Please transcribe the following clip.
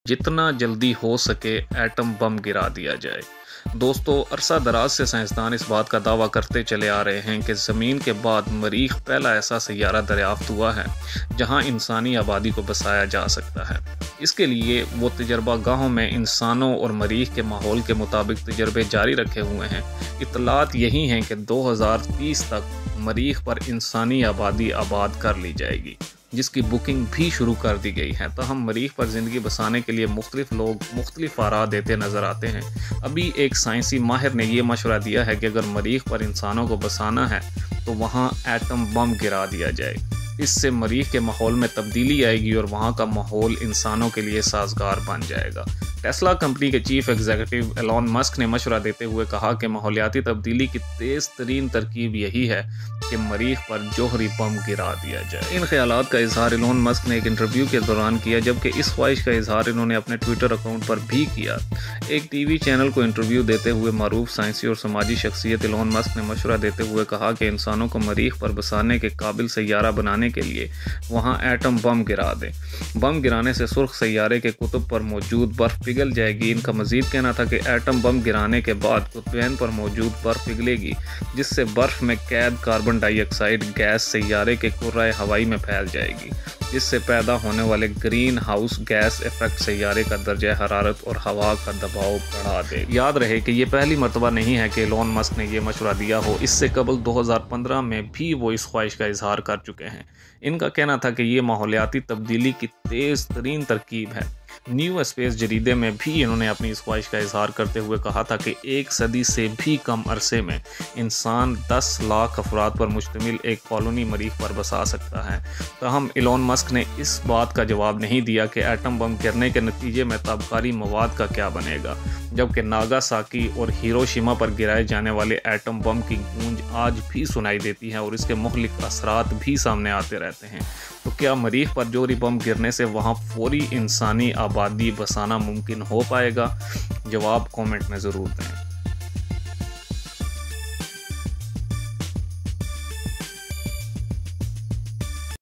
जितना जल्दी हो सके एटम बम गिरा दिया जाए। दोस्तों, अरसा दराज से साइंसदान इस बात का दावा करते चले आ रहे हैं कि ज़मीन के बाद मरीख पहला ऐसा सैयारा दरियाफ्त हुआ है जहां इंसानी आबादी को बसाया जा सकता है। इसके लिए वो तजर्बा गाहों में इंसानों और मरीख के माहौल के मुताबिक तजर्बे जारी रखे हुए हैं। इत्तलात यही हैं कि 2030 तक मरीख पर इंसानी आबादी आबाद कर ली जाएगी, जिसकी बुकिंग भी शुरू कर दी गई है। तो हम मरीख पर ज़िंदगी बसाने के लिए मुख्तलिफ लोग मुख्तलिफ आरा देते नज़र आते हैं। अभी एक साइंसी माहिर ने यह मशवरा दिया है कि अगर मरीख पर इंसानों को बसाना है तो वहाँ एटम बम गिरा दिया जाए। इससे मरीख के माहौल में तब्दीली आएगी और वहाँ का माहौल इंसानों के लिए साजगार बन जाएगा। टेस्ला कंपनी के चीफ एग्जीक्यूटिव एलॉन मस्क ने मशवरा देते हुए कहा कि माहौलियाती तब्दीली की तेज़ तरीन तरकीब यही है कि मरीख पर जोहरी बम गिरा दिया जाए। इन ख्यालात का इजहार एलॉन मस्क ने एक इंटरव्यू के दौरान किया, जबकि इस ख्वाहिश का इजहार इन्होंने अपने ट्विटर अकाउंट पर भी किया। एक टीवी चैनल को इंटरव्यू देते हुए मारूफ साइंसी और समाजी शख्सियत एलॉन मस्क ने मशवरा देते हुए कहा कि इंसानों को मरीख पर बसाने के काबिल सैयारा बनाने के लिए वहाँ एटम बम गिरा दें। बम गिराने से सुर्ख सैयारे के कुतुब पर मौजूद बर्फ पिघल जाएगी। इनका मजीद कहना था कि एटम बम गिराने के बाद कुतुबैन पर मौजूद बर्फ पिघलेगी, जिससे बर्फ में कैद कार्बन डाइऑक्साइड गैस सैयारे के कुर्राए हवाई में फैल जाएगी, जिससे पैदा होने वाले ग्रीन हाउस गैस इफेक्ट सैयारे का दर्जा हरारत और हवा का दबाव बढ़ा दे। याद रहे कि ये पहली मरतबा नहीं है कि एलॉन मस्क ने यह मशवरा दिया हो। इससे कबल 2015 में भी वो इस ख्वाहिश का इजहार कर चुके हैं। इनका कहना था कि ये माहौलियाती तब्दीली की तेज़ तरीन तरकीब है। न्यू स्पेस जरीदे में भी इन्होंने अपनी इस ख्वाहिश का इजहार करते हुए कहा था कि 1 सदी से भी कम अरसे में इंसान 10 लाख अफराद पर मुश्तमिल एक कॉलोनी मरीख पर बसा सकता है। ताहम एलॉन मस्क ने इस बात का जवाब नहीं दिया कि एटम बम गिरने के नतीजे में ताबकारी मवाद का क्या बनेगा, जबकि नागासाकी और हिरोशिमा पर गिराए जाने वाले एटम बम की गूंज आज भी सुनाई देती है और इसके मुख्तलिफ असरात भी सामने आते रहते हैं। तो क्या मरीख पर जोहरी बम गिरने से वहाँ फौरी इंसानी आबादी बसाना मुमकिन हो पाएगा? जवाब कमेंट में ज़रूर दें।